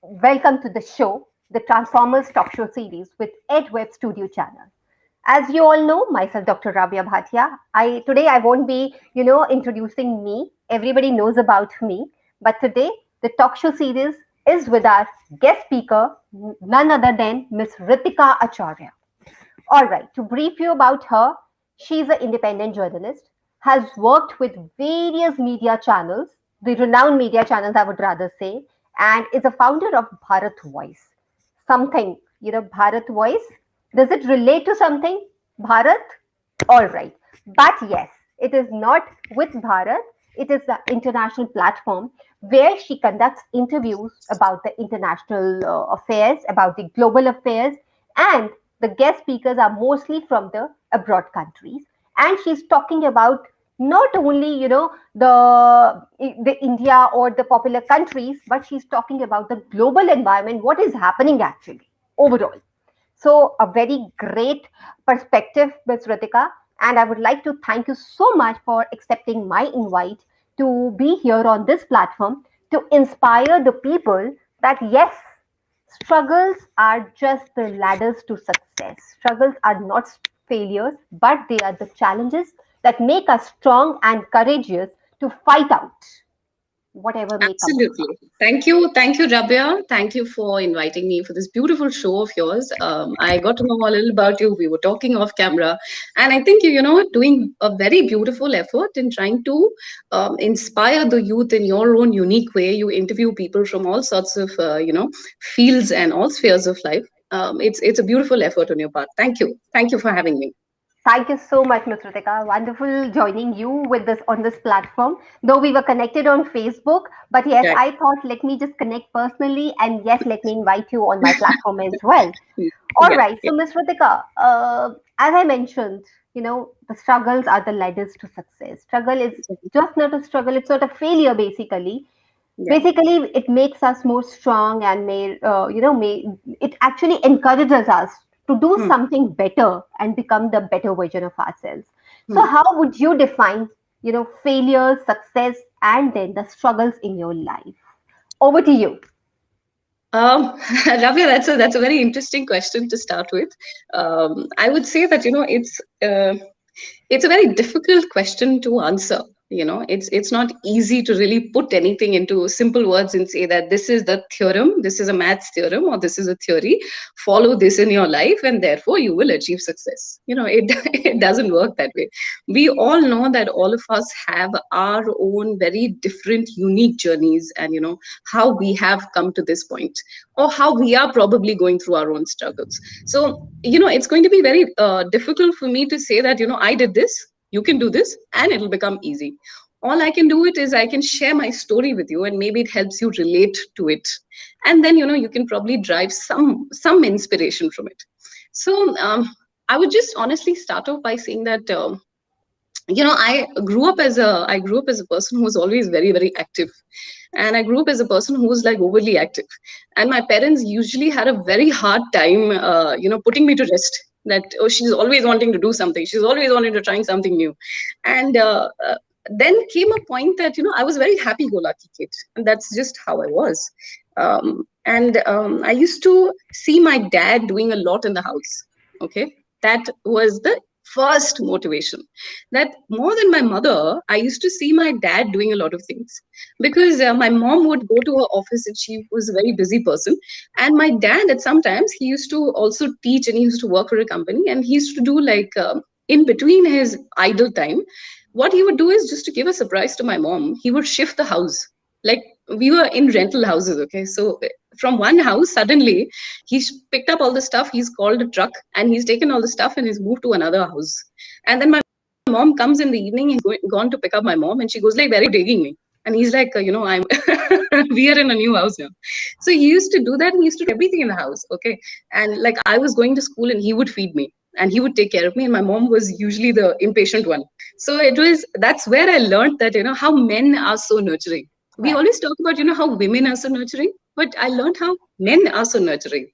Welcome to the show, the Transformers Talk Show series with Ed Web Studio Channel. As you all know, myself, Dr. Rabia Bhatia. Today I won't be, introducing me. Everybody knows about me, but today the talk show series is with our guest speaker, none other than Miss Ritika Acharya. All right, to brief you about her, she's an independent journalist, has worked with various media channels, the renowned media channels, I would rather say, and is a founder of Bharat Voice. Something, Bharat Voice, does it relate to something? Bharat? All right. But yes, it is not with Bharat. It is the international platform where she conducts interviews about the international affairs, about the global affairs, and the guest speakers are mostly from the abroad countries. And she's talking about not only the India or the popular countries, but she's talking about the global environment, what is happening actually overall. So, a very great perspective, Ms. Ritika. And I would like to thank you so much for accepting my invite to be here on this platform to inspire the people that yes, struggles are just the ladders to success. Struggles are not failures, but they are the challenges that make us strong and courageous to fight out whatever may come up. Absolutely. Thank you, Rabia. Thank you for inviting me for this beautiful show of yours. I got to know a little about you. We were talking off camera, and I think doing a very beautiful effort in trying to inspire the youth in your own unique way. You interview people from all sorts of fields and all spheres of life. It's a beautiful effort on your part. Thank you for having me. Thank you so much, Ms. Ritika. Wonderful joining you with this on this platform. Though we were connected on Facebook, but yes, Right. I thought let me just connect personally, and yes, let me invite you on my platform as well. All Yeah. right, Yeah. so Ms. Ritika, as I mentioned, the struggles are the ladders to success. Struggle is just not a struggle; it's not a failure, basically. Yeah. Basically, it makes us more strong and may it actually encourages us to do Hmm. something better and become the better version of ourselves. So Hmm. how would you define failure, success, and then the struggles in your life? Over to you. Ravya, that's a very interesting question to start with. I would say that it's a very difficult question to answer. It's not easy to really put anything into simple words and say that this is the theorem, this is a maths theorem, or this is a theory. Follow this in your life, and therefore you will achieve success. It it doesn't work that way. We all know that all of us have our own very different, unique journeys, and how we have come to this point, or how we are probably going through our own struggles. So it's going to be very difficult for me to say that I did this, you can do this, and it'll become easy. All I can do it is I can share my story with you, and maybe it helps you relate to it, and then you can probably drive some inspiration from it. So I would just honestly start off by saying that I grew up as a person who was always very, very active, and I grew up as a person who was like overly active, and my parents usually had a very hard time putting me to rest. That, oh, she's always wanting to do something, she's always wanting to trying something new. And then came a point that I was a very happy go lucky kid, and that's just how I was. And I used to see my dad doing a lot in the house. Okay, that was the first motivation. That more than my mother, I used to see my dad doing a lot of things, because my mom would go to her office and she was a very busy person, and my dad at sometimes he used to also teach, and he used to work for a company, and he used to do like in between his idle time, what he would do is, just to give a surprise to my mom, he would shift the house. Like, we were in rental houses, okay, so from one house suddenly he's picked up all the stuff, he's called a truck, and he's taken all the stuff and he's moved to another house. And then my mom comes in the evening, gone to pick up my mom, and she goes like, "Where are you taking me?" And he's like, I'm we are in a new house now. So he used to do that, and he used to do everything in the house, okay. And like, I was going to school, and he would feed me, and he would take care of me, and my mom was usually the impatient one. So that's where I learned that how men are so nurturing. We Right. always talk about how women are so nurturing, but I learned how men are so nurturing.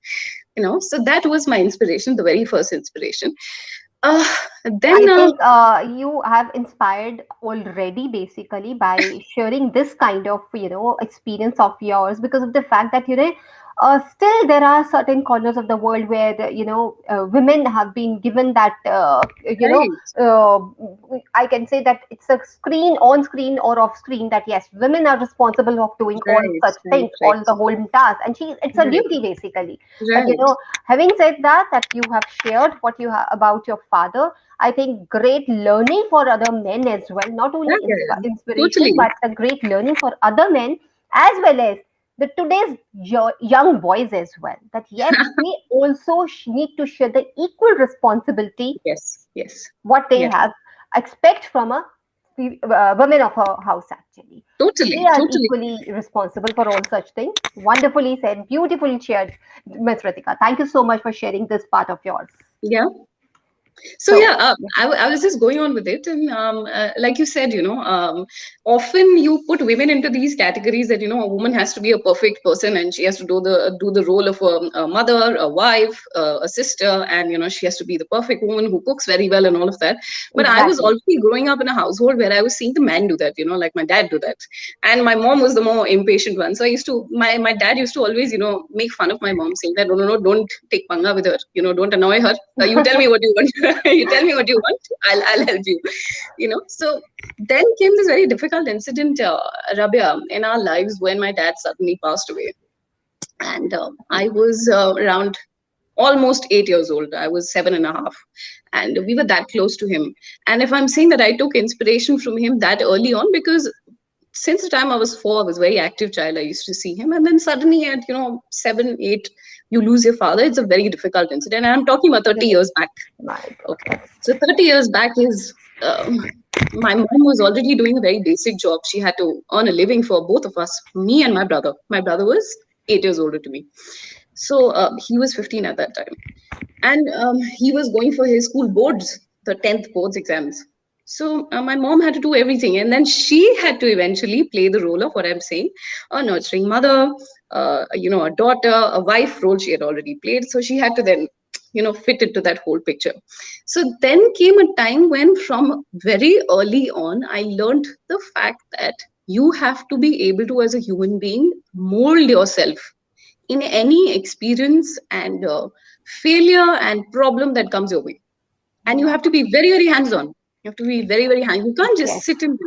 So that was my inspiration, the very first inspiration. Uh, I then think you have inspired already, basically, by sharing this kind of, experience of yours, because of the fact that, still there are certain corners of the world where, women have been given that, Right, uh, I can say that it's a screen, on screen or off screen, that yes, women are responsible of doing all right, such right, things, right, all the whole task, and it's a right, duty, basically. But, right. having said that, you have shared what you have about your father, I think great learning for other men as well, not Yeah, only yeah, yeah. inspiration, Totally. but a great learning for other men as well as the today's young boys as well. That yes, they also need to share the equal responsibility Yes, yes, what they yes. have expect from a women of a house actually. They Totally, are totally. equally responsible for all such things. Wonderfully said, beautifully shared, Ms. Ritika. Thank you so much for sharing this part of yours. Yeah. So So, yeah, I was just going on with it, and like you said, often you put women into these categories that a woman has to be a perfect person, and she has to do the role of a mother, a wife, a sister, and she has to be the perfect woman who cooks very well and all of that. But I was exactly. already growing up in a household where I was seeing the man do that, like my dad do that, and my mom was the more impatient one. So I used to my dad used to always make fun of my mom, saying that no, no, no, don't take panga with her, don't annoy her. You tell me what you want. You tell me what you want. I'll help you. So then came this very difficult incident, Rabia, in our lives when my dad suddenly passed away, and I was around almost 8 years old. I was seven and a half, and we were that close to him. And if I'm saying that I took inspiration from him that early on, because since the time I was four, I was a very active child. I used to see him, and then suddenly at 7, 8, you lose your father. It's a very difficult incident, and I'm talking about 30 Correct. years back. My Okay, goodness. so 30 years back is my mom was already doing a very basic job. She had to earn a living for both of us, me and my brother. My brother was 8 years older to me, so he was 15 at that time, and he was going for his school boards, the 10th boards exams. So my mom had to do everything, and then she had to eventually play the role of what I'm saying, a nurturing mother, a daughter, a wife role she had already played. So she had to then fit into that whole picture. So then came a time when from very early on I learned the fact that you have to be able to, as a human being, mold yourself in any experience and failure and problem that comes your way. And you Yeah. have to be very, very hands on. You have to be very, very hands. You can't just Yes. sit and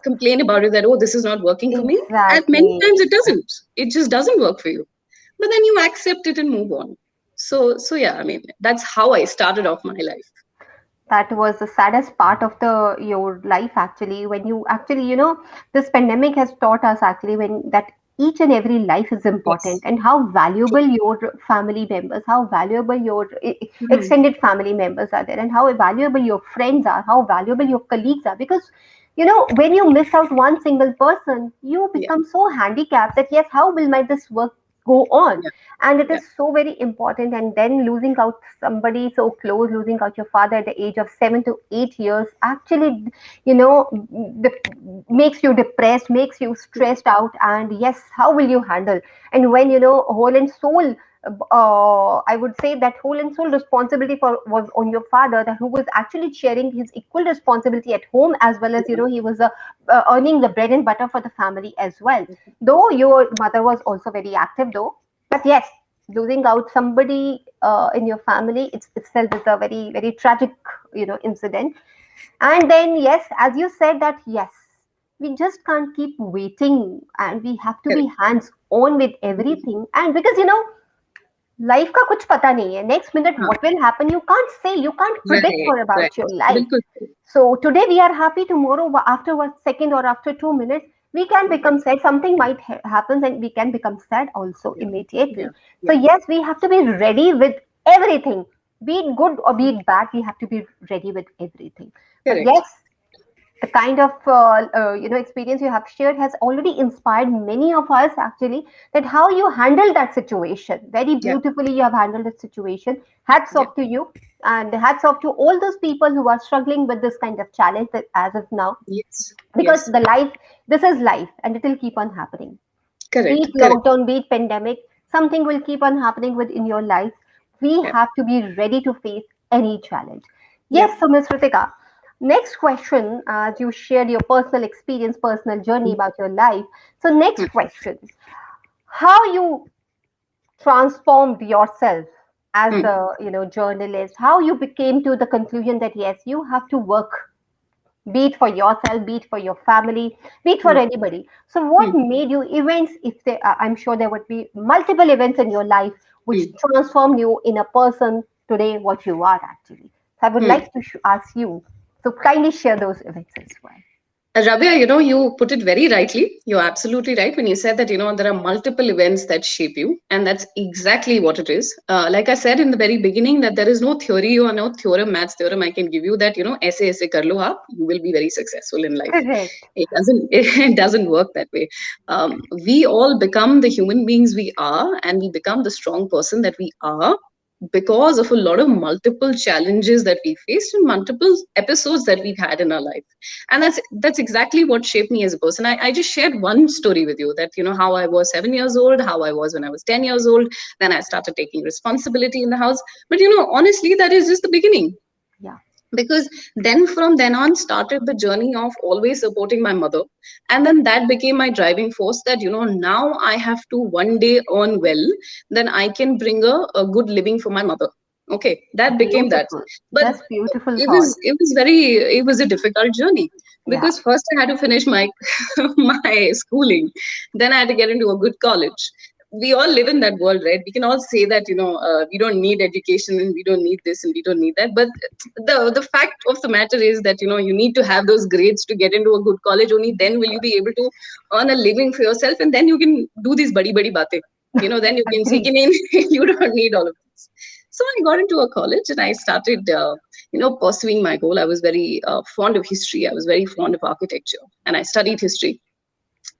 complain about it, that oh, this is not working for me. And many Exactly. times it doesn't. It just doesn't work for you. But then you accept it and move on. So yeah, I mean, that's how I started off my life. That was the saddest part of the your life actually, when you actually, this pandemic has taught us actually when that each and every life is important, Yes. and how valuable your family members, how valuable your Mhm. extended family members are there, and how valuable your friends are, how valuable your colleagues are. Because when you miss out one single person, you Yeah. become so handicapped that yes, how will my this work go on? Yeah. And it Yeah. is so very important. And then losing out somebody so close, losing out your father at the age of 7 to 8 years, actually, makes you depressed, makes you stressed out. And yes, how will you handle? And when whole and soul, I would say that whole and soul responsibility for was on your father, that who was actually sharing his equal responsibility at home, as well as Yeah. he was earning the bread and butter for the family as well. Though your mother was also very active, though, but yes, losing out somebody in your family, it's itself is a very very tragic incident. And then yes, as you said that yes, we just can't keep waiting, and we have to be Correct. hands on with Mhm. everything. And because life का कुछ पता नहीं है, next minute Huh. what will happen, you can't say, you can't predict Right. for Right. about your life. Bilkul correct. So today we are happy, tomorrow after 1 second or after 2 minutes we can Right. become sad, something might happen and we can become sad also Yeah. immediately. Yeah. So Yeah. yes, we have to be ready with everything, be it good or be it bad, we have to be ready with everything. But Correct. yes, the kind of experience you have shared has already inspired many of us actually, that how you handle that situation very Yeah. beautifully, you have handled that situation. Hats Yeah. off to you, and hats off to all those people who are struggling with this kind of challenge that as of now. Yes. Because Yes. the life, this is life and it will keep on happening, be Correct. it Correct. lockdown, be it pandemic, something will keep on happening within your life. We Yeah. have to be ready to face any challenge. Yes, so Ms. Ritika, next question, as you shared your personal experience, personal journey about your life. So next question, how you transformed yourself as Yep. a journalist, how you became to the conclusion that yes, you have to work, be it for yourself, be it for your family, be it for anybody. So what made you events, if there I'm sure there would be multiple events in your life which transformed you in a person today what you are actually. So I would like to ask you, so kindly share those events as well. Rabia, you put it very rightly. You're absolutely right when you said that, there are multiple events that shape you. And that's exactly what it is. Like I said in the very beginning, that there is no theory or no theorem, maths theorem I can give you that, aise kar lo aap, you will be very successful in life. Correct. It doesn't work that way. We all become the human beings we are, and we become the strong person that we are because of a lot of multiple challenges that we faced and multiple episodes that we've had in our life. And that's exactly what shaped me as a person. I just shared one story with you, that how I was 7 years old, how I was when I was 10 years old. Then I started taking responsibility in the house. But honestly, that is just the beginning, Yeah. because then from then on started the journey of always supporting my mother. And then that became my driving force, that now I have to one day earn well, then I can bring a good living for my mother. Okay, that became that. Beautiful. But Just beautiful it thought. was it was very it was a difficult journey, Yeah. because first I had to finish my my schooling, then I had to get into a good college. We all live in that world, right? We can all say that we don't need education and we don't need this and we don't need that, but the fact of the matter is that you need to have those grades to get into a good college. Only then will you be able to earn a living for yourself, and then you can do these badi baate. Then you can see Agree. you don't need all of this. So I got into a college and I started pursuing my goal. I was very fond of history, I was very fond of architecture, and I studied history.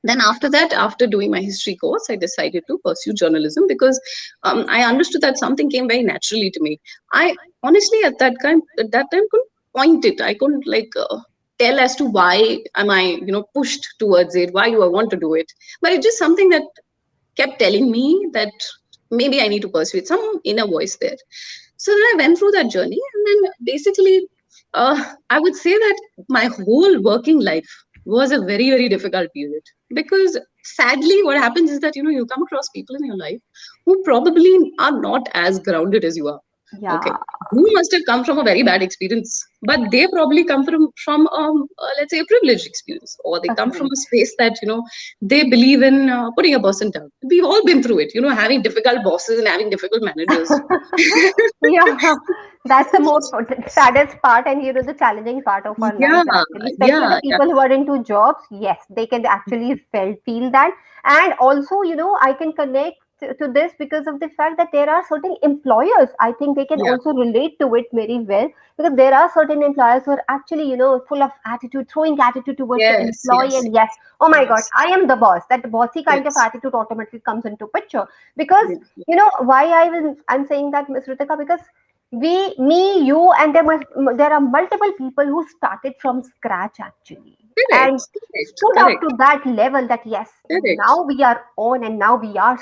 Then after that, after doing my history course, I decided to pursue journalism, because I understood that something came very naturally to me. I honestly at that time couldn't point it. I couldn't tell as to why am I pushed towards it, why do I want to do it. But it's just something that kept telling me that maybe I need to pursue it, some inner voice there. So then I went through that journey, and then basically, I would say that my whole working life was a very, very difficult period, because sadly, what happens is that you come across people in your life who probably are not as grounded as you are. Okay, Yeah. you must have come from a very bad experience, but they probably come from let's say a privileged experience, or they come from Agreed. a space that they believe in putting a person down. We've all been through it, having difficult bosses and having difficult managers. Yeah, that's the most saddest part and the challenging part of our Yeah, lives actually, especially yeah, the people who are into jobs. Yes, they can actually feel that. And also, I can connect to this because of the fact that there are certain employers, I think they can yeah. also relate to it very well, because there are certain employers who are actually, full of attitude, throwing attitude towards the Yes, employee. yes, And yes, oh my God, yes, I am the boss. That bossy kind of yes, attitude automatically comes into picture. Because yeah. why I'm saying that, Miss Ritika, because me, you, and there are multiple people who started from scratch actually, Correct, and correct, stood up correct, to that level that yes, correct, now we are on and now we are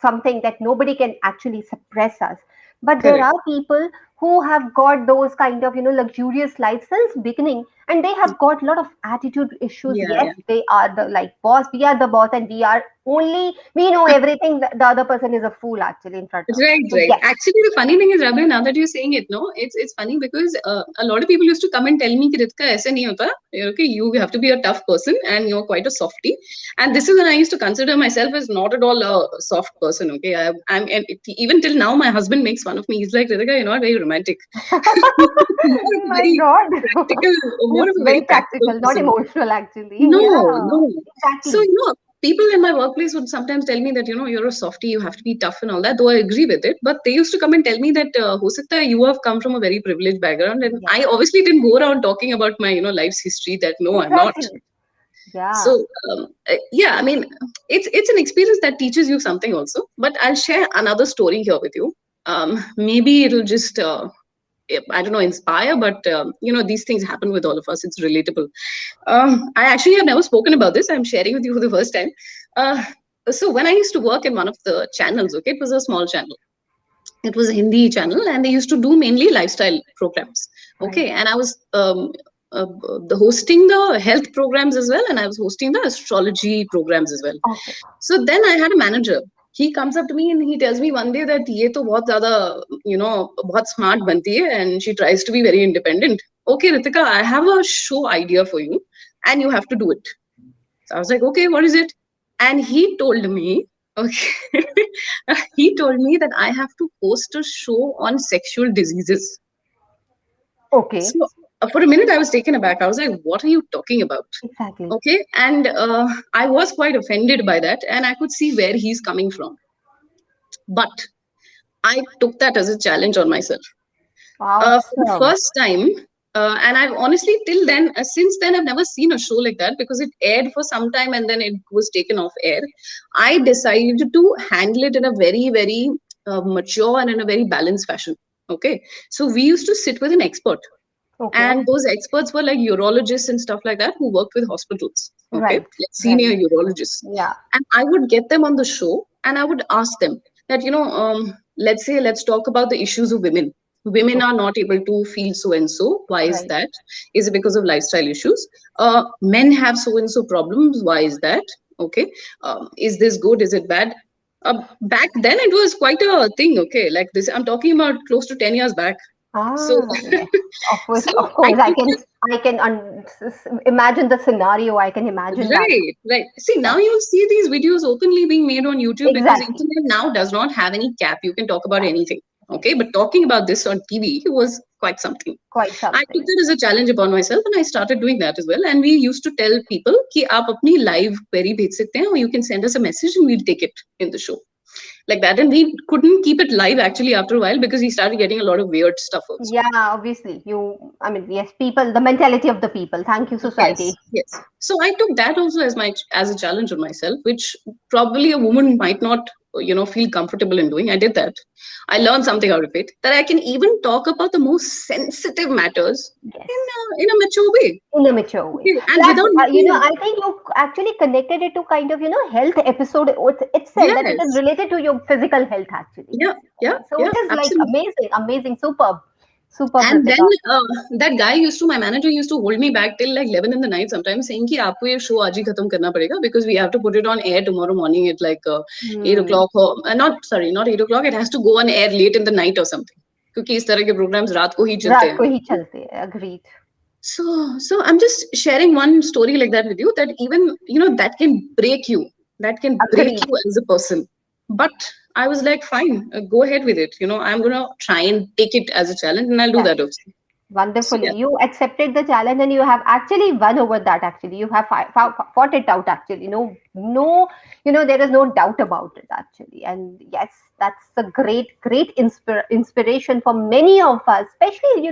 something that nobody can actually suppress us. But there correct. are people who have got those kind of luxurious lives since beginning, and they have got a lot of attitude issues. Yeah, Yes, yeah. they are the like boss, we are the boss, and we know everything. The other person is a fool actually in front of us. Right, So right. yes. Actually, the funny thing is, Rabia, now that you're saying it, no, it's funny because a lot of people used to come and tell me कि Ritika ऐसे नहीं होता. Okay, you have to be a tough person and you're quite a softie. And this is when I used to consider myself as not at all a soft person. Okay, I'm and even till now, my husband makes fun of me. He's like, Ritika, you're not very romantic. More of a My very God. practical, more You're of a very very practical practical, not person. emotional, actually. No, Yeah, no. So, exactly. people in my workplace would sometimes tell me that, you're a softie, you have to be tough and all that, though I agree with it. But they used to come and tell me that, ho sakta hai, you have come from a very privileged background. And Yes, I obviously didn't go around talking about my, life's history that no, I'm not. exactly. Yeah. So, yeah, I mean, it's an experience that teaches you something also. But I'll share another story here with you. Maybe it'll just, I don't know, inspire, but these things happen with all of us. It's relatable. I actually have never spoken about this. I'm sharing with you for the first time. Uh, so when I used to work in one of the channels, okay, it was a small channel. It was a Hindi channel, and they used to do mainly lifestyle programs. Right. Okay, and I was the hosting the health programs as well, and I was hosting the astrology programs as well. Okay. So then I had a manager. He comes up to me and he tells me one day that ये तो बहुत ज़्यादा, बहुत smart बनती है, and she tries to be very independent. Okay, Ritika, I have a show idea for you, and you have to do it. So I was like, okay, what is it? And he told me, okay, he told me that I have to host a show on sexual diseases. Okay. So for a minute, I was taken aback. I was like, what are you talking about? Exactly. Okay. And I was quite offended by that. And I could see where he's coming from. But I took that as a challenge on myself. For the Awesome. first time, and I've honestly till then, since then, I've never seen a show like that because it aired for some time and then it was taken off air. I decided to handle it in a very, very mature and in a very balanced fashion. Okay, so we used to sit with an expert, Okay. and those experts were like urologists and stuff like that who worked with hospitals. Okay, Right. like Right. senior urologists, Yeah. and I would get them on the show and I would ask them that, let's say, let's talk about the issues of women. Women are Okay. not able to feel so and so. Why is Right. that? Is it because of lifestyle issues? Men have so and so problems. Why is that? Okay, is this good? Is it bad? Back then it was quite a thing. Okay, like this, I'm talking about close to 10 years back. So Yes. so Of I course, took it. I can imagine the scenario. I can imagine that. Right, right. See, Yeah. now you'll see these videos openly being made on YouTube because Exactly. internet now does not have any cap. You can talk about Yeah. anything. Yes. Okay, but talking about this on TV was quite something. Quite I took something. that as a challenge upon myself, and I started doing that as well. And we used to tell people कि आप अपनी live query भेज सकते हैं, or you can send us a message and we'll take it in the show, like that. And we couldn't keep it live actually after a while because we started getting a lot of weird stuff also. Yeah, obviously. I mean, yes, people, the mentality of the people. Thank you, society. Yes, yes. So I took that also as a challenge on myself, which probably a woman might not, feel comfortable in doing. I did that. I learned something out of it, that I can even talk about the most sensitive matters Yes. in a mature way. In a mature way. Okay, and Plus, without making. I think you actually connected it to kind of, health episode itself, that it is Yes, related to your physical health, actually. yeah, yeah, So yeah, it is like absolutely. amazing, amazing, superb, superb, And then Ritika. that guy my manager used to hold me back till like 11 in the night sometimes, saying कि आपको ये show आज ही खत्म करना पड़ेगा because we have to put it on air tomorrow morning at like 8 Hmm. o'clock, or not, sorry, not 8 o'clock, it has to go on air late in the night or something, क्योंकि इस तरह के programs रात को ही चलते रात हैं. को ही चलते हैं, agreed. So I'm just sharing one story like that with you, that even, that can break you, that can break Agreed. you as a person. But I was like, fine, go ahead with it. I'm gonna try and take it as a challenge, and I'll do that also. So Wonderfully. yeah, You accepted the challenge and you have actually won over that, actually. You have fought it out, actually. No, no, there is no doubt about it, actually. And yes, that's a great, great inspiration for many of us, especially,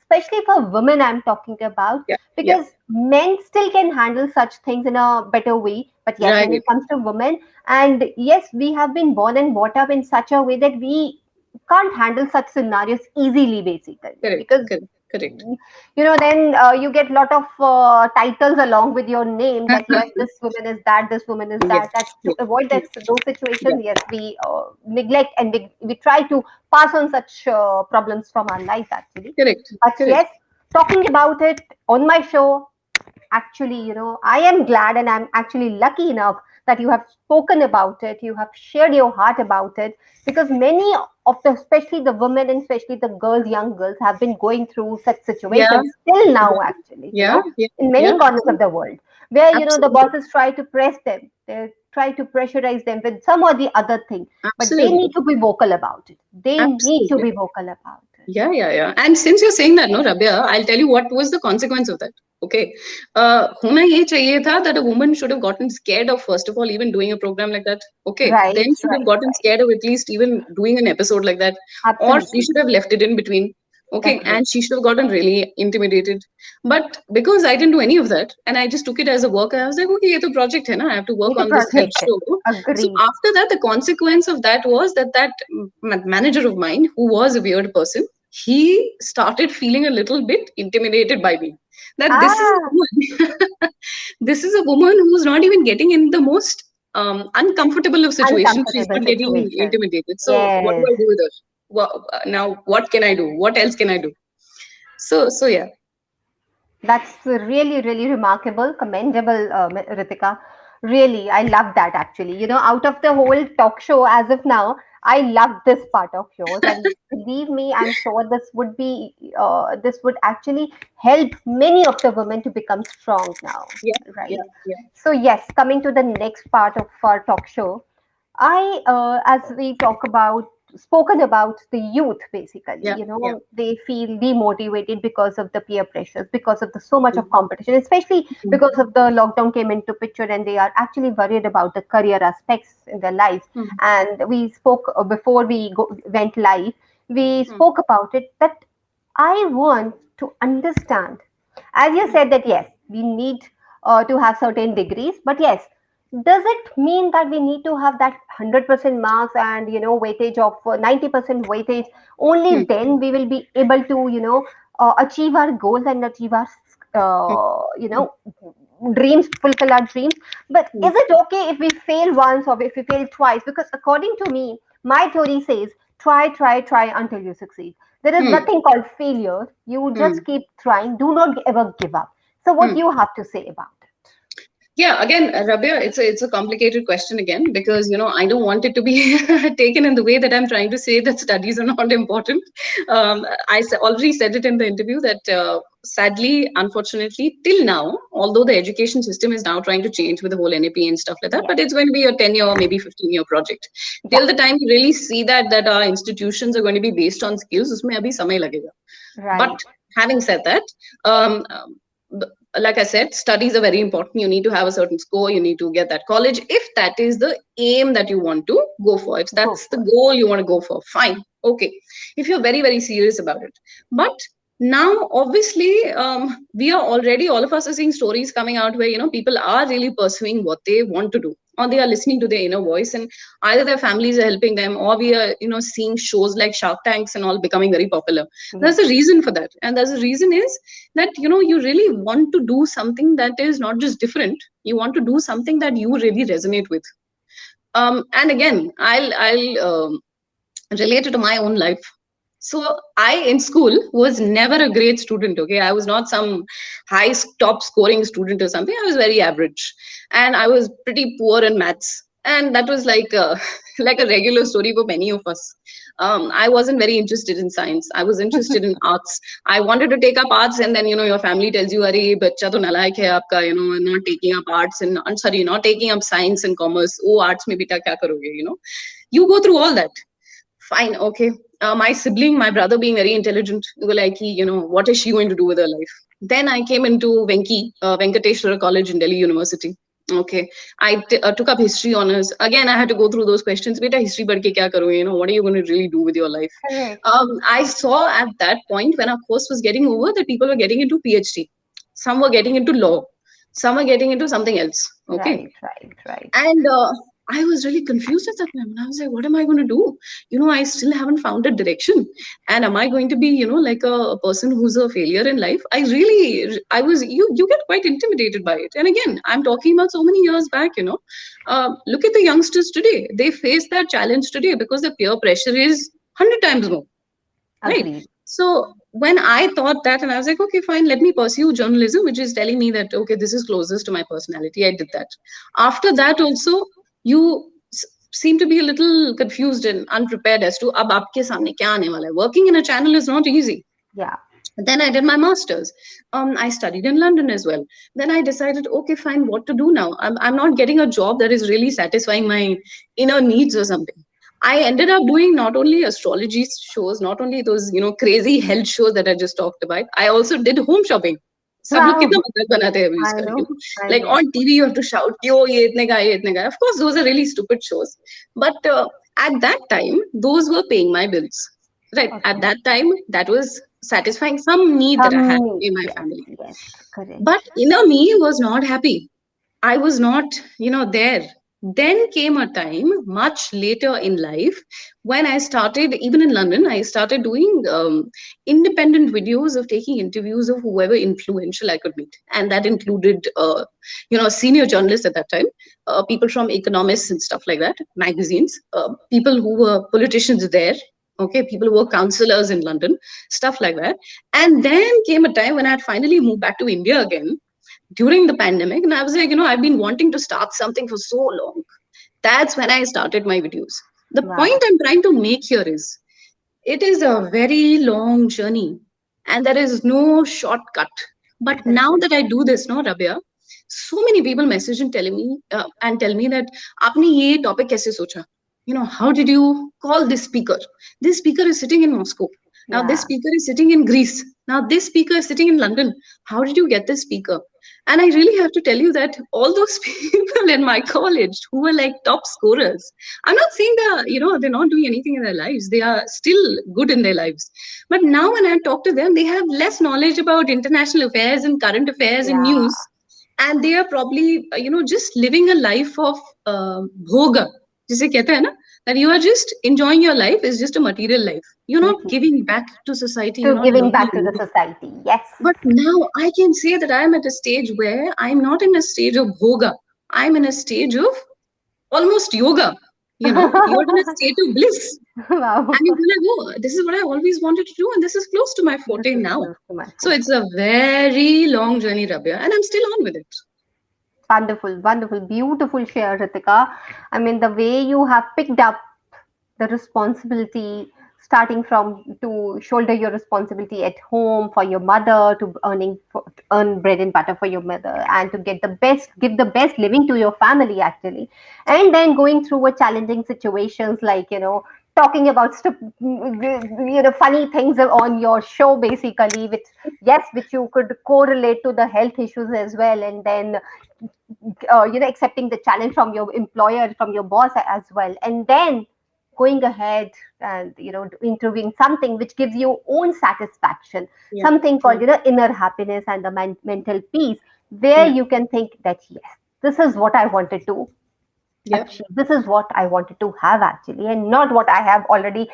especially for women, I'm talking about, yeah, yeah. because men still can handle such things in a better way. But yes, when Right. it comes to women, and yes, we have been born and brought up in such a way that we can't handle such scenarios easily, basically, Correct. because Correct. Correct. then you get lot of titles along with your name, that yes, this woman is that, this woman is Yeah. that to Yeah. avoid those Yeah. situations, yes, we neglect, and we try to pass on such problems from our life, actually. Correct. But Correct. yes, talking about it on my show, actually, I am glad and I'm actually lucky enough that you have spoken about it, you have shared your heart about it, because many of the, especially the women and especially the girls, young girls, have been going through such Yeah. situations still now, Yeah. actually, Yeah. Yeah. in many Yeah. corners of the world, where the Absolutely. bosses try to press them, they try to pressurize them with some or the other thing, but they need Absolutely. to be vocal about it, they need to Absolutely. be vocal about it. Yeah, yeah, yeah. And since you're saying that, no, Rabia, I'll tell you what was the consequence of that. Okay. होना ये चाहिए था that a woman should have gotten scared of, first of all, even doing a program like that. Okay. Right, Then should have right, gotten right. scared of at least even doing an episode like that. Or she Absolutely. should have left it in between. Okay. Agree. And she should have gotten really intimidated. But because I didn't do any of that, and I just took it as a work, I was like, okay, ये तो project है ना, I have to work It's a on this health project. show. So Agreed. after that, the consequence of that was that manager of mine, who was a weird person, he started feeling a little bit intimidated by me. That this is a Ah, woman, this is a woman who's not even getting in the most uncomfortable of situations. She's uncomfortable not getting situation. intimidated. So what do Yes. I do with her? now what can I do? What else can I do? So yeah. That's really, really remarkable, commendable, Ritika. Really, I love that actually. Out of the whole talk show as of now, I love this part of yours. And believe me, I'm sure this would actually help many of the women to become strong now, Yeah, right? yeah, yeah. So, yes, coming to the next part of our talk show, as we spoken about the youth, basically, Yeah, yeah. they feel demotivated because of the peer pressures, because of the so much of Mm, competition, especially mm, because of the lockdown came into picture, and they are actually worried about the career aspects in their lives. mm, And we spoke before went live. We mm, spoke about it that I want to understand, as you mm, said, that yes, we need to have certain degrees, but yes, does it mean that we need to have that 100% marks and weightage of 90% weightage? Only mm, then we will be able to achieve our goals and achieve our mm, dreams, fulfill our dreams. But mm, is it okay if we fail once or if we fail twice? Because according to me, my theory says try, try, try until you succeed. There is mm, nothing called failure. You mm, just keep trying. Do not ever give up. So, what mm. do you have to say about it? Yeah, again, Rabia, it's a complicated question again, because I don't want it to be taken in the way that I'm trying to say that studies are not important. Already said it in the interview that sadly, unfortunately, till now, although the education system is now trying to change with the whole NAP and stuff like that, Yes. but it's going to be a 10-year or maybe 15-year project. Yeah. Till the time you really see that our institutions are going to be based on skills, usme abhi samay lagega. But Right. having said that, um, um, like I said, studies are very important. You need to have a certain score. You need to get that college. If that is the aim that you want to go for, if Go that's the for it. goal you want to go for, fine. Okay. If you're very, very serious about it. But now, obviously, we are already, all of us are seeing stories coming out where, people are really pursuing what they want to do, or they are listening to their inner voice, and either their families are helping them, or we are, seeing shows like Shark Tanks and all becoming very popular. There's Yes. a reason for that. And there's a reason is that you really want to do something that is not just different. You want to do something that you really resonate with. And again, I'll relate it to my own life. So I in school was never a great student. Okay, I was not some top scoring student or something. I was very average, and I was pretty poor in maths, and that was like a like a regular story for many of us. I wasn't very interested in science. I was interested in arts. I wanted to take up arts, and then your family tells you, "Arey, bachcha to nalayak hai aapka, not taking up arts and sorry, not taking up science and commerce. Oh, arts mein beta kya karoge?" You go through all that. Fine, okay. My sibling, my brother being very intelligent, they were like, what is she going to do with her life? Then I came into Venkateshwara College in Delhi University. Okay, I took up history honors. Again, I had to go through those questions. Beta, history padh ke kya karoge? What are you going to really do with your life? Correct. I saw at that point when our course was getting over that people were getting into PhD. Some were getting into law. Some were getting into something else. Okay, Right. Right. Right. and I was really confused at that time. And I was like, what am I going to do? I still haven't found a direction. And am I going to be, like a person who's a failure in life? You get quite intimidated by it. And again, I'm talking about so many years back. Look at the youngsters today. They face that challenge today because the peer pressure is 100 times more. Right. Agreed. So when I thought that, and I was like, okay, fine, let me pursue journalism, which is telling me that, okay, this is closest to my personality. I did that. After that, also, you seem to be a little confused and unprepared as to ab aapke samne kya aane wala hai. Working in a channel is not easy. Yeah. Then I did my master's. I studied in London as well. Then I decided, okay, fine, what to do now? I'm not getting a job that is really satisfying my inner needs or something. I ended up doing not only astrology shows, not only those, crazy health shows that I just talked about. I also did home shopping. सब लोग Wow. कितना मतलब बनाते हैं अभी I उसका, know. I like know. on TV you have to shout कि oh ये इतने का ये इतने का. Of course those are really stupid shows, but at that time those were paying my bills. Right, at Okay. that time that was satisfying some need that I had Needs. in my Yes. family. Yes. But Correct. inner me was not happy. I was not, there. Then came a time much later in life when I started, even in London, I started doing independent videos of taking interviews of whoever influential I could meet. And that included, senior journalists at that time, people from economists and stuff like that, magazines, people who were politicians there. Okay, people who were counselors in London, stuff like that. And then came a time when I had finally moved back to India again during the pandemic, and I was like, I've been wanting to start something for so long. That's when I started my videos. The Wow. point I'm trying to make here is it is a very long journey and there is no shortcut. But now Correct. that I do this, no, Rabia, so many people message and tell me that आपने ये topic कैसे सोचा? How did you call this speaker? This speaker is sitting in Moscow. Now this Yeah. speaker is sitting in Greece. Now this speaker is sitting in London. How did you get this speaker? And I really have to tell you that all those people in my college who were like top scorers, I'm not saying they're not doing anything in their lives. They are still good in their lives. But now when I talk to them, they have less knowledge about international affairs and current affairs and Yeah. news. And they are probably, just living a life of bhoga. जिसे कहते हैं ना, that you are just enjoying your life is just a material life. You're not giving back to society. You're To not giving back to learning. the society. Yes. But now I can say that I am at a stage where I'm not in a stage of bhoga. I'm in a stage of almost yoga. You're in a state of bliss. Wow. And you're gonna go, this is what I always wanted to do, and this is close to my This forte is now. close to my So forte. it's a very long journey, Rabia, and I'm still on with it. Wonderful, wonderful, beautiful share, Ritika. I mean, the way you have picked up the responsibility, starting from to shoulder your responsibility at home for your mother, to earn bread and butter for your mother, and to give the best living to your family actually, and then going through a challenging situations like talking about funny things on your show basically, which yes, which you could correlate to the health issues as well, and then accepting the challenge from your employer, from your boss as well, and then going ahead and interviewing something which gives you own satisfaction, Yeah, something yeah, called inner happiness and the mental peace, where yeah, you can think that yes, this is what I wanted to yeah, achieve, this is what I wanted to have actually, and not what I have already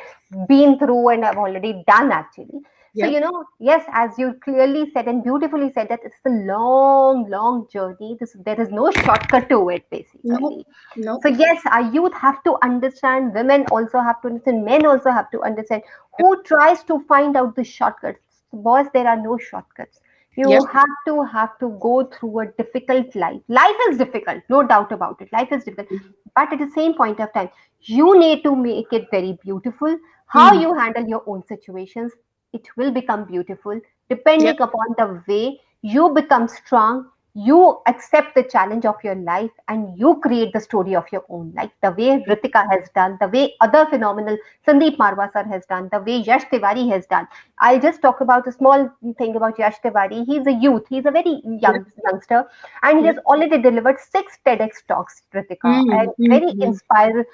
been through and I've already done actually. So, yeah. yes, as you clearly said and beautifully said, that it's a long, long journey. There is no shortcut to it, No, basically. no. So, yes, our youth have to understand, women also have to understand, men also have to understand who tries to find out the shortcuts. Boys, there are no shortcuts. Yeah, You have to go through a difficult life. Life is difficult, no doubt about it. Life is difficult. But at the same point of time, you need to make it very beautiful. How mm. you handle your own situations, it will become beautiful Yeah, depending upon the way you become strong, you accept the challenge of your life, and you create the story of your own life, the way Ritika has done, the way other phenomenal Sandeep Marwa sir has done, the way Yash Tiwari has done. I'll just talk about a small thing about Yash Tiwari. He's a youth, he's a very yeah, youngster, and he yeah. has already delivered 6 TEDx talks, Ritika, and Mm, mm, very mm. inspired.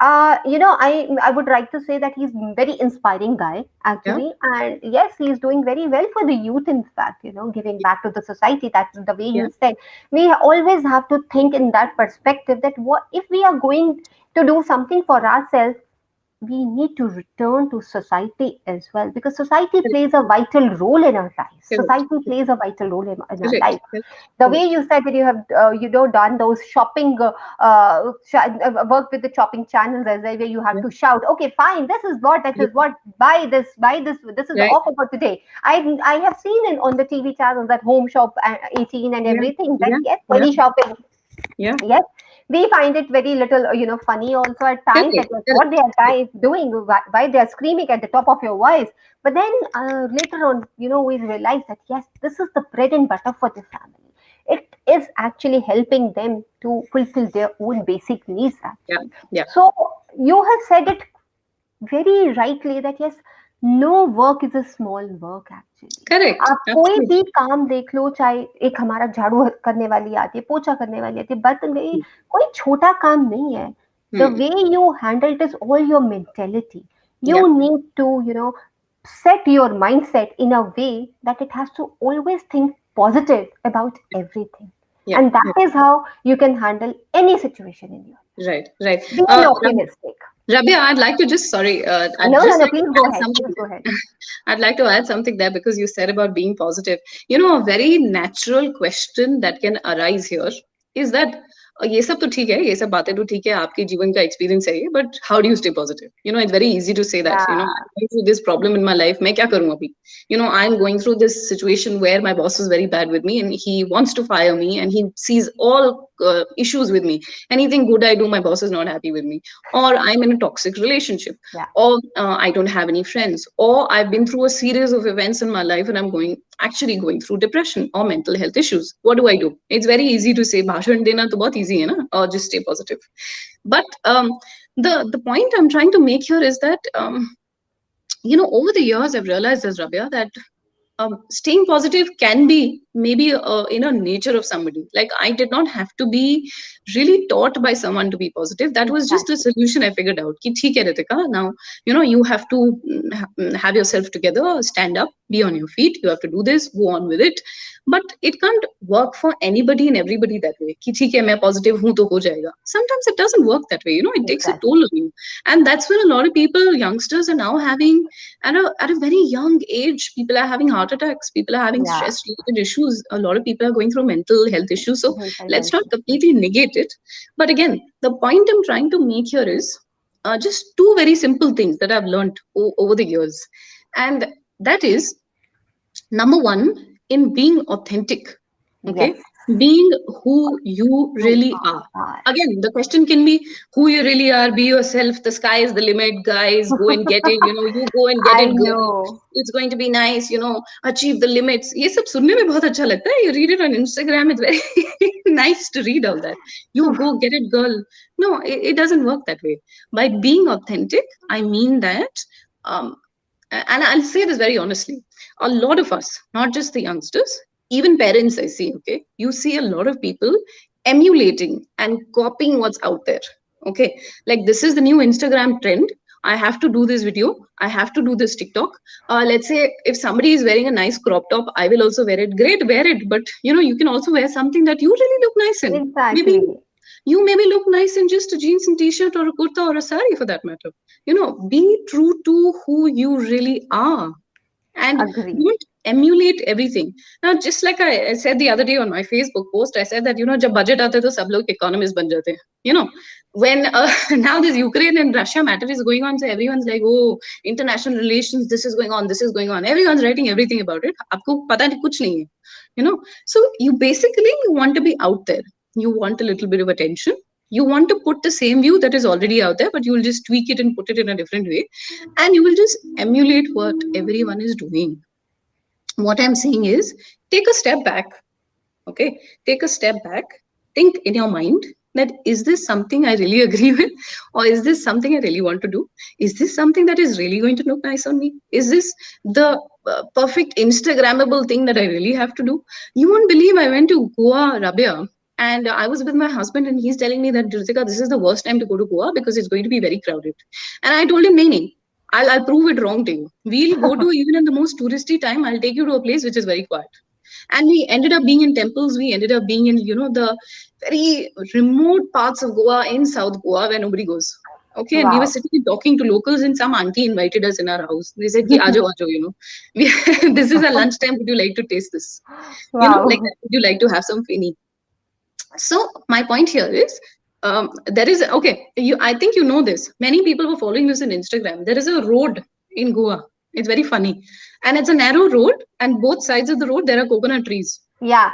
I would like to say that he's very inspiring guy Yeah, actually, and yes, he's doing very well for the youth. In fact, giving back to the society. That's the way yeah, you said. We always have to think in that perspective, that what if we are going to do something for ourselves, we need to return to society as well, because society correct, plays a vital role in our lives. correct, Society plays a vital role in our correct, life. correct, The way correct. you said that you have done those shopping work with the shopping channels as well, where you have Yeah, to shout, okay, fine, this yeah, is what, buy this is the right. offer for today. I have seen it on the TV channels, that home shop 18 and Yeah, everything, that yeah, yes, yeah, shopping. yeah. Yes, we find it very little funny also at times, Correct, that was what they correct, are correct. doing, why they are screaming at the top of your voice. But then later on, we realize that yes, this is the bread and butter for the family. It is actually helping them to fulfill their own basic needs Yeah, actually. yeah. So you have said it very rightly, that yes, no work is a small work actually. Correct, आप कोई भी absolutely. काम देख लो, चाहे एक हमारा झाड़ू करने वाली आती है, पोछा करने वाली आती है, बर्तन गई, कोई छोटा काम नहीं है. The Hmm. way you handle it is all your mentality. You Yeah, need to set your mindset in a way that it has to always think positive about everything, yeah, and yeah. that is how you can handle any situation in your Right, right. life. Be an optimistic. Rabia, I'd like to just, sorry, I'd No, no, just no, like please to go add ahead, something please go ahead. there. I'd like to add something there because you said about being positive. A very natural question that can arise here is that ये सब तो ठीक है, ये सब बातें तो ठीक है, आपके जीवन का एक्सपीरियंस है ये, but how do you stay positive? It's very easy to say that, Yeah, I going through this problem in my life, मैं क्या करूं अभी? I am going through this situation where my boss is very bad with me and he wants to fire me and he sees all issues with me. Anything good I do, my boss is not happy with me. Or I'm in a toxic relationship. yeah, Or I don't have any friends. Or I've been through a series of events in my life and I'm actually going through depression or mental health issues. What do? It's very easy to say, bhashan dena to bahut easy hai na? Or just stay positive. But the point I'm trying to make here is that, over the years, I've realized this, Rabia, that staying positive can be maybe in a nature of somebody. Like I did not have to be really taught by someone to be positive. That was just a exactly. solution I figured out. Ki, theek hai Ritika, now you have to have yourself together, stand up, be on your feet. You have to do this, go on with it. But it can't work for anybody and everybody that way. Ki, theek hai, main positive hoon to ho jayega. Sometimes it doesn't work that way. It takes a Exactly. toll on you, and that's when a lot of people, youngsters, are now having at a very young age, people are having heart attacks, people are having Yeah, stress related issues, a lot of people are going through mental health issues. So mental let's health not issues. completely negate it. But again, the point I'm trying to make here is just two very simple things that I've learned over the years. And that is, number one, in being authentic. Okay, Yes. being who you You really are. are. Again, the question can be who you really are. Be yourself. The sky is the limit, guys. Go and get it. You go and get I it, girl. know. It's going to be nice. Achieve the limits. ये सब सुनने में बहुत अच्छा लगता है. You read it on Instagram. It's very nice to read all that. You go get it, girl. No, it doesn't work that way. By being authentic, I mean that, um, and I'll say this very honestly, a lot of us, not just the youngsters, even parents, I see, okay, you see a lot of people emulating and copying what's out there. Okay, like this is the new Instagram trend. I have to do this video. I have to do this TikTok. Let's say if somebody is wearing a nice crop top, I will also wear it. Great, wear it. But you can also wear something that you really look nice in. Maybe Exactly. you maybe look nice in just a jeans and t-shirt or a kurta or a sari for that matter. Be true to who you really are and Agree. don't emulate everything. Now, just like I said the other day on my Facebook post, I said that, jab budget aata hai to sab log economists ban jate hain. When now this Ukraine and Russia matter is going on, so everyone's like, oh, international relations, this is going on, this is going on. Everyone's writing everything about it. Aapko pata nahi, kuch nahi hai. So you want to be out there. You want a little bit of attention. You want to put the same view that is already out there, but you will just tweak it and put it in a different way. And you will just emulate what everyone is doing. What I'm saying is take a step back. Okay, take a step back, think in your mind that is this something I really agree with, or is this something I really want to do? Is this something that is really going to look nice on me? Is this the perfect Instagrammable thing that I really have to do? You won't believe I went to Goa, Rabia, and I was with my husband, and he's telling me that, Ritika, this is the worst time to go to Goa because it's going to be very crowded. And I told him, "Nee, I'll prove it wrong to you. We'll go to even in the most touristy time. I'll take you to a place which is very quiet." And we ended up being in temples. We ended up being in the very remote parts of Goa, in South Goa, where nobody goes. Okay, and we were Wow. sitting and talking to locals, and some auntie invited us in our house. They said, "Ki aajo, aajo, we, this is our lunchtime. Would you like to taste this? Like Wow. that. Would you like to have some fini?" So my point here is, there is okay. I think you know this. Many people were following this in Instagram. There is a road in Goa. It's very funny, and it's a narrow road, and both sides of the road there are coconut trees. Yeah.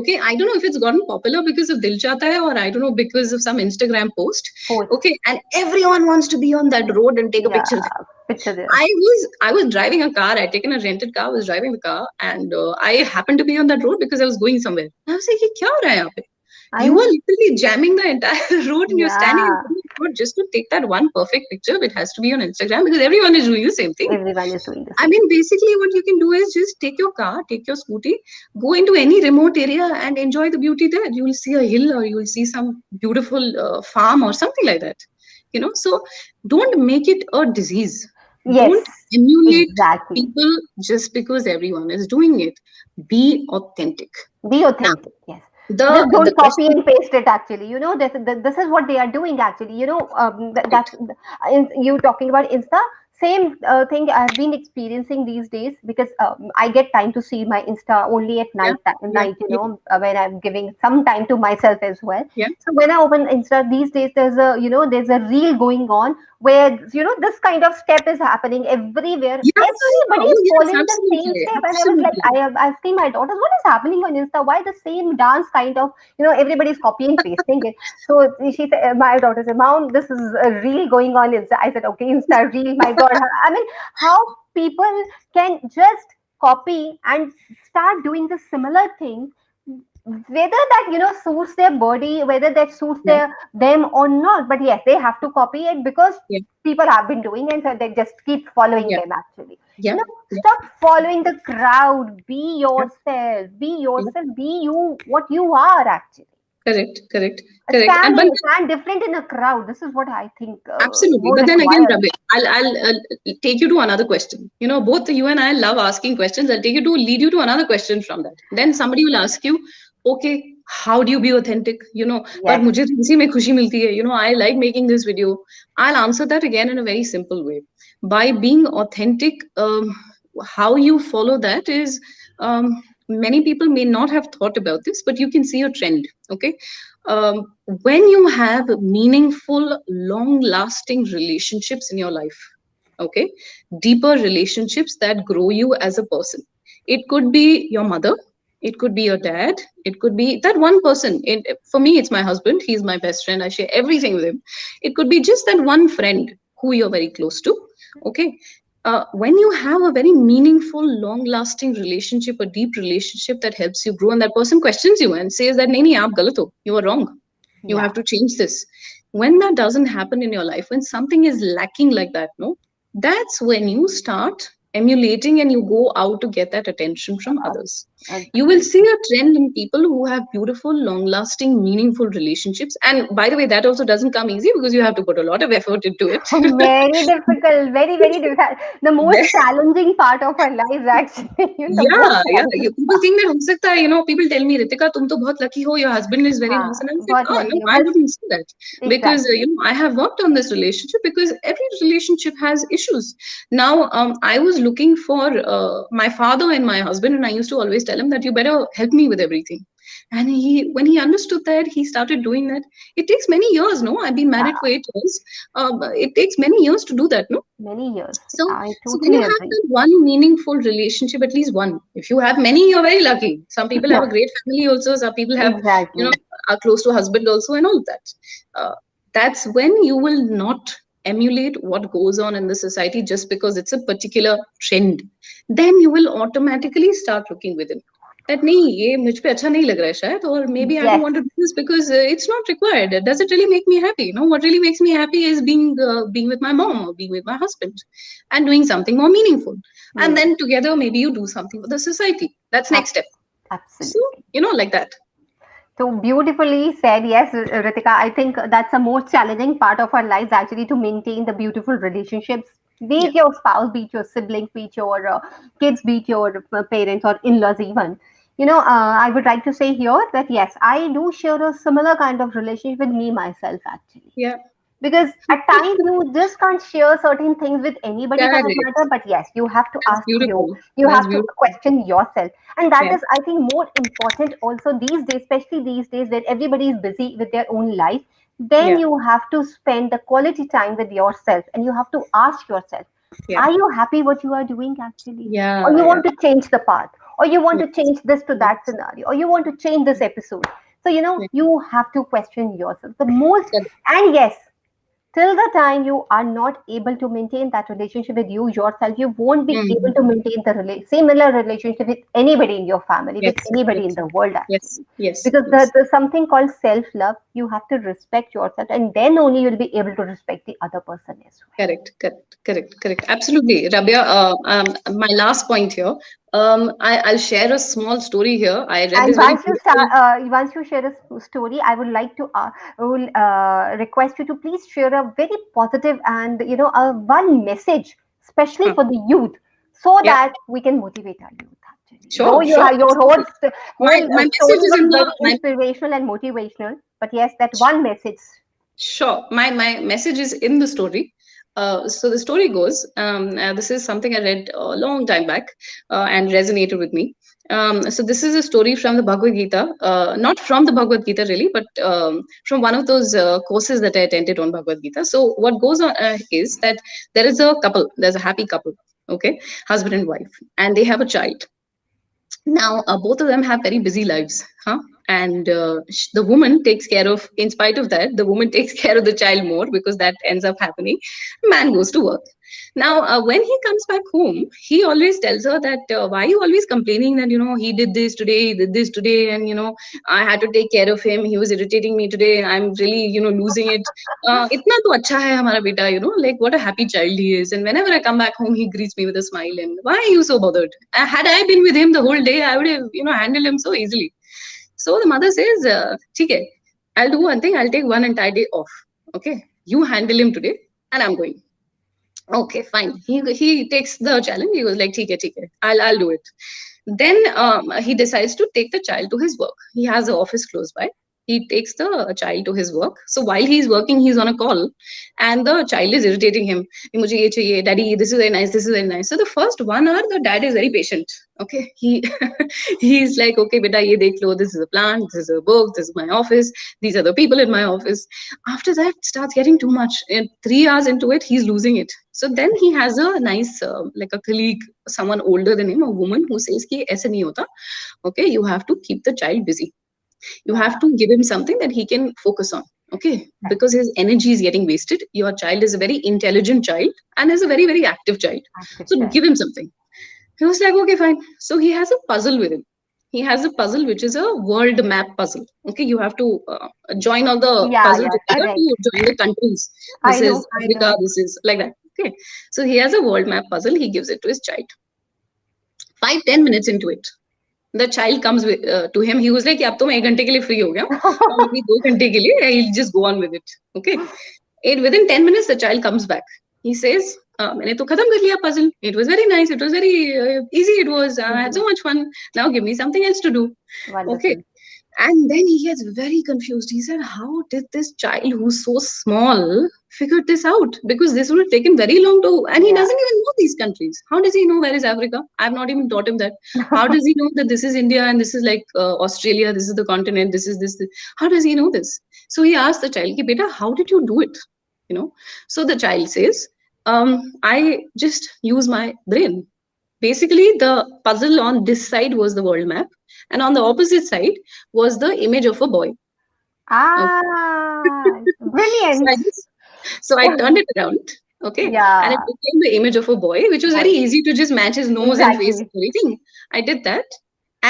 Okay, I don't know if it's gotten popular because of Dil Chahta Hai, or I don't know because of some Instagram post. Post. Okay, and everyone wants to be on that road and take a Yeah. picture. Picture there. I was driving a car. I'd taken a rented car. I was driving the car, and I happened to be on that road because I was going somewhere. I was like, "Ye kya ho raha hai yahan pe?" I You know. are literally jamming the entire road, and you're standing in Yeah. front of the road just to take that one perfect picture. It has to be on Instagram because everyone is doing the same thing. Everyone is doing the I same. mean, basically, what you can do is just take your car, take your scooty, go into any remote area and enjoy the beauty there. You will see a hill, or you will see some beautiful farm or something like that. So don't make it a disease. Yes. Don't emulate Exactly. people just because everyone is doing it. Be authentic. Be Now, authentic. Yes. the Just the don't copy question. and paste it. Actually, this is what they are doing. Actually, that's you talking about Insta. Same thing I've been experiencing these days, because I get time to see my Insta only at Yeah, night, yeah, yeah, when I'm giving some time to myself as well. yeah, So when I open Insta these days, there's a reel going on where this kind of step is happening everywhere. yeah. Everybody Oh is yes, following the same absolutely, step, and I was like, absolutely. I have asking my daughters, what is happening on Insta? Why the same dance kind of, everybody's copying pasting it. So she said, my daughter said, "Mom, this is a reel going on Insta." I said, "Okay, Insta reel." My God, I mean, how people can just copy and start doing the similar thing, whether that suits their body, whether that suits Yeah, them or not. But yes, they have to copy it because yeah, people have been doing it, so they just keep following yeah, them. Actually, yeah, yeah, stop following the crowd. Be yeah, yourself. Be yeah. yourself. Be you. What you are actually. Correct, correct, correct. Stand And but in, stand different in a crowd. This is what I think absolutely. more But then again, required. Rabi, I'll take you to another question. You know, both you and I love asking questions. I'll take you to lead you to another question from that. Then somebody will ask you, okay, how do you be authentic? और Yes. मुझे तो इसी में खुशी मिलती है. I like making this video. I'll answer that again in a very simple way. By being authentic, how you follow that is, many people may not have thought about this, but you can see a trend. Okay, um, when you have meaningful, long lasting relationships in your life, okay, deeper relationships that grow you as a person, it could be your mother, it could be your dad, it could be that one person. For me, it's my husband. He's my best friend. I share everything with him. It could be just that one friend who you're very close to. Okay, when you have a very meaningful, long lasting relationship, a deep relationship that helps you grow, and that person questions you and says that, nahi, nahi, aap galat ho, you are wrong, you Yeah. have to change this. When that doesn't happen in your life, when something is lacking like that, no, that's when you start emulating and you go out to get that attention from others. You will Agree. see a trend in people who have beautiful, long lasting, meaningful relationships. And by the way, that also doesn't come easy because you have to put a lot of effort into it. Very difficult, very, very difficult. The most challenging part of our lives, actually. The most Yeah, yeah. challenging People part. think that हो सकता है, people tell me, Ritika, तुम तो बहुत lucky हो, your husband is very nice. And I'm like, बहुत oh, no, lucky I हूँ. wouldn't say that. Because, Exactly. I have worked on this relationship because every relationship has issues. Now, I was looking for my father and my husband, and I used to always tell him that you better help me with everything. And when he understood that, he started doing that. It takes many years, no? I've been Yeah, married for 8 years. It takes many years to do that, no? many years. So, I so when you totally have agree. that one meaningful relationship, at least one. If you have many, you're very lucky. Some people have a great family also. Some people have, Exactly. are close to a husband also, and all of that. Uh, that's when you will not emulate what goes on in the society just because it's a particular trend. Then you will automatically start looking within. That नहीं ये मुझ पे अच्छा नहीं लग रहा है शायद, or maybe I don't Yes. want to do this because it's not required. Does it really make me happy? No, what really makes me happy is being with my mom or being with my husband and doing something more meaningful. And Meaning. then together maybe you do something for the society. That's Ab- next step. So Absolutely. like that. So beautifully said. Yes, Ritika. I think that's the most challenging part of our lives, actually, to maintain the beautiful relationships. Be Yeah. it your spouse, be it your sibling, be it your kids, be it your parents or in-laws, even. I would like to say here that yes, I do share a similar kind of relationship with me myself, actually, Yeah. because at times you just can't share certain things with anybody for that Correct. matter. But yes, you have to That's ask beautiful. you That's have to beautiful. question yourself. And that Yeah. is, I think, more important also these days, especially these days where everybody is busy with their own life. Then Yeah. you have to spend the quality time with yourself, and you have to ask yourself, Yeah. are you happy what you are doing actually, or Yeah. you Yeah. want to change the path, or you want to Yes. change this to that Yes. scenario, or you want to change this episode. So Yeah. you have to question yourself the most. Correct. And yes, till the time you are not able to maintain that relationship with you yourself, you won't be able to Mm-hmm. maintain the similar relationship with anybody in your family, with Yes. anybody in Yes. the world, Yes. actually. Yes. Because Yes. there's something called self love. You have to respect yourself, and then only you'll be able to respect the other person as well. Correct, correct, correct, correct. Absolutely, Rabia. My last point here. I'll share a small story here. I read And this very beautiful. once you share a story, I would like to will request you to please share a very positive and a one message, especially Huh. for the youth, so Yeah, that we can motivate our youth. Actually, though sure, sure. your whole Absolutely. My story message is was in the very my inspirational and motivational, but yes, that one message. sure. My message is in the story. So the story goes, this is something I read a long time back and resonated with me. So this is a story from the Bhagavad Gita, not from the Bhagavad Gita really, but from one of those courses that I attended on Bhagavad Gita. So what goes on is that there is a couple, there's a happy couple, okay, husband and wife, and they have a child. Now, both of them have very busy lives, huh? And the woman takes care of, in spite of that, the woman takes care of the child more because that ends up happening. Man goes to work. Now, when he comes back home, he always tells her that, why are you always complaining that, he did this today, he did this today, and, I had to take care of him. He was irritating me today. I'm really, losing it. Itna to acha hai hamara beta, like what a happy child he is. And whenever I come back home, he greets me with a smile. And why are you so bothered? Had I been with him the whole day, I would have, handled him so easily. So the mother says, "ठीक है, I'll do one thing. I'll take one entire day off. Okay, you handle him today, and I'm going." Okay, fine. He takes the challenge. He was like, ठीक है, I'll do it. Then he decides to take the child to his work. He has an office close by. He takes the child to his work. So while he's working, he's on a call, and the child is irritating him. "मुझे ये चाहिए, Daddy. This is very nice. This is very nice." So the first 1 hour, the dad is very patient. Okay, he's like, "Okay, beta, ye dekh lo. This is a plant. This is a book. This is my office. These are the people in my office." After that, starts getting too much. And 3 hours into it, he's losing it. So then he has a nice, like a colleague, someone older than him, a woman who says, "Ki aise nahi hota. Okay, you have to keep the child busy. You have to give him something that he can focus on." Okay, because his energy is getting wasted. Your child is a very intelligent child and is a very, very active child. Active So child. give him something. He was like, "Okay, fine." So he has a puzzle with him. He has a puzzle which is a world map puzzle. Okay, you have to join all the Yeah, puzzle yeah, together to correct. join the countries. I This know, is I Africa, know. this is like that. Okay, so he has a world map puzzle. He gives it to his child. 5-10 minutes into it, the child comes to him. He was like, "अब तो मैं 1 घंटे के लिए free हो गया हूँ, और अभी 2 घंटे के लिए I'll just go on with it." Okay, within 10 minutes, the child comes back. He says, "मैंने तो खत्म कर लिया puzzle. It was very nice. It was very easy. It was. I had Easy. so much fun. Now give me something else to do." Okay, Wonderful. and then he gets very confused. He said, "How did this child who's so small figure this out? Because this would have taken very long to, and he Yeah. doesn't even know these countries. How does he know where is Africa? I've not even taught him that. How does he know that this is India and this is like Australia, this is the continent, this is this? How does he know this?" So he asked the child, "Ki, beta, how did you do it? You know?" So the child says, "I just use my brain." Basically, the puzzle on this side was the world map, and on the opposite side was the image of a boy. Okay. Ah, so brilliant. I just, so I turned it around, okay, and it Yeah, became the image of a boy, which was very boy. easy to just match his nose and face and Exactly. everything. I did that,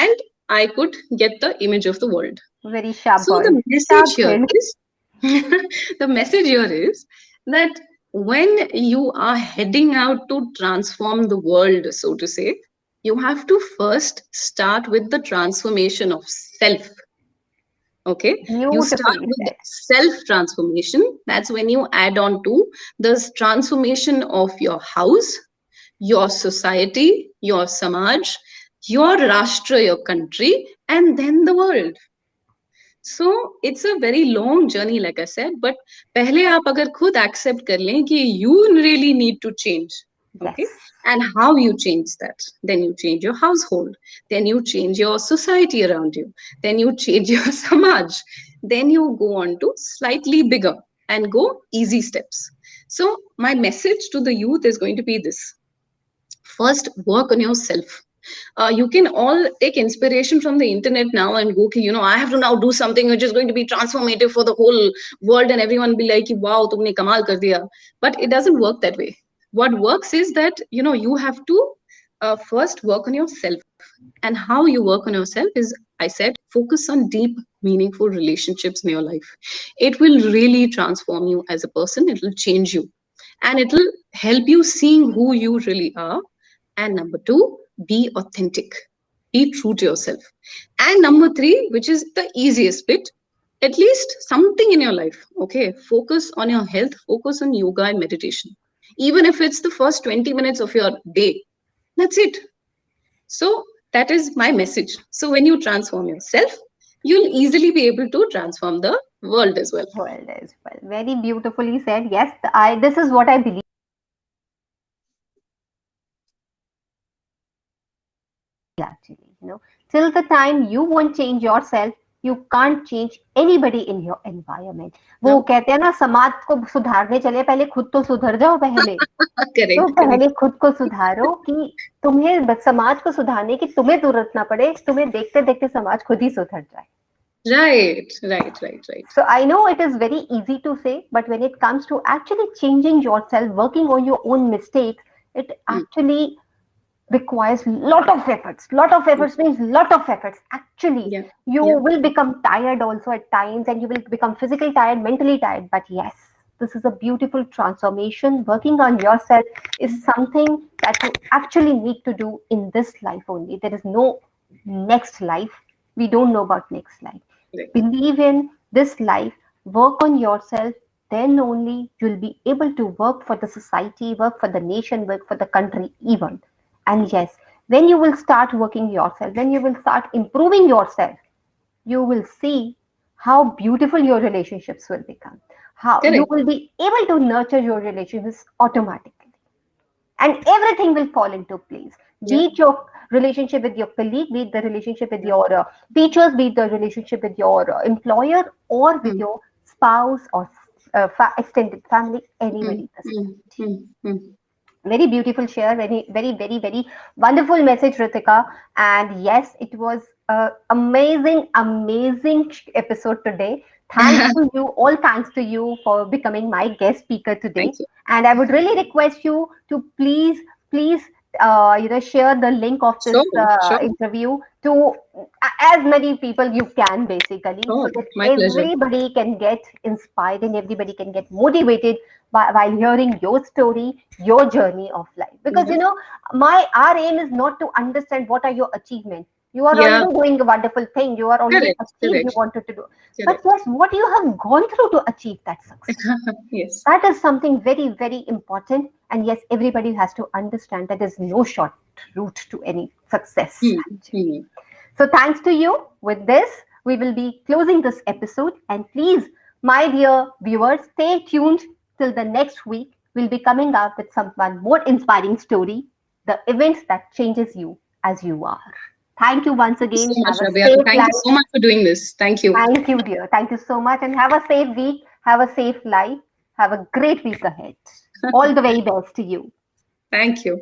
and I could get the image of the world. Very sharp So boy. the message Sharp here brain. is, the message here is that when you are heading out to transform the world, so to say, you have to first start with the transformation of self. Okay, you start Beautifully with said. self transformation. That's when you add on to the transformation of your house, your society, your samaj, your rashtra, your country, and then the world. So it's a very long journey, like I said, but पहले आप अगर खुद accept कर लें कि you really need to change, okay, Yes. and how you change that, then you change your household, then you change your society around you, then you change your samaj, then you go on to slightly bigger and go easy steps. So my message to the youth is going to be this: first, work on yourself. You can all take inspiration from the internet now and go, okay, I have to now do something which is going to be transformative for the whole world, and everyone will be like, wow, tumne kamal kar diya. But it doesn't work that way. What works is that, you have to first work on yourself. And how you work on yourself is, I said, focus on deep, meaningful relationships in your life. It will really transform you as a person. It will change you, and it will help you seeing who you really are. And number two, be authentic, be true to yourself. And number three, which is the easiest bit, at least something in your life, okay, focus on your health, focus on yoga and meditation. Even if it's the first 20 minutes of your day, that's it. So that is my message. So when you transform yourself, you'll easily be able to transform the world as well. World as well. Very beautifully said. Yes, I this is what I believe. actually, till the time you won't change yourself, you can't change anybody in your environment. वो No. कहते हैं ना, समाज को सुधारने चले पहले खुद तो सुधर जाओ पहले. तो Correct, correct. पहले खुद को सुधारो कि तुम्हें समाज को सुधारने की तुम्हें जरूरत ना पड़े, तुम्हें देखते देखते समाज खुद ही सुधर जाए. Right, right, right, right. So I know it is very easy to say, but when it comes to actually changing yourself, working on your own mistakes, it Mm, actually requires lot of efforts. Lot of mm. efforts means lot of efforts. Actually, Yeah, you yeah. will become tired also at times, and you will become physically tired, mentally tired. But yes, this is a beautiful transformation. Working on yourself is something that you actually need to do in this life only. There is no next life. We don't know about next life. Right. Believe in this life, work on yourself, then only you'll be able to work for the society, work for the nation, work for the country even. And yes, when you will start working yourself, when you will start improving yourself, you will see how beautiful your relationships will become, how you Correct. will be able to nurture your relationships automatically, and everything will fall into place. Yeah. Be it your relationship with your colleague, be it the relationship with Yeah. your teachers, be it the relationship with your employer, or with Mm, your spouse or extended family, mm, anybody in the mm, society. mm, mm. Very beautiful share, very wonderful message, Ritika. And yes, it was a amazing episode today. Thanks to you, all thanks to you for becoming my guest speaker today. Thank you. And I would really request you to please share the link of this Sure, sure, interview to as many people you can, basically, so sure. that My pleasure. everybody can get inspired and everybody can get motivated while hearing your story, your journey of life. Because Yeah. my our aim is not to understand what are your achievements. You are Yeah. already doing a wonderful thing. You are already Correct, achieved you correct, wanted to do. But correct. yes, what you have gone through to achieve that success. Yes. That is something very important. And yes, everybody has to understand that there's no short route to any success, Mm, actually. mm. So, thanks to you. With this, we will be closing this episode. And please, my dear viewers, stay tuned till the next week. We'll be coming up with someone more inspiring story, the events that changes you as you are. Thank you once Thank you so again. much, Have a Rabia. safe Thank you life. so much for doing this. Thank you. Thank you, dear. Thank you so much. And have a safe week. Have a safe life. Have a great week ahead. All the very best to you. Thank you.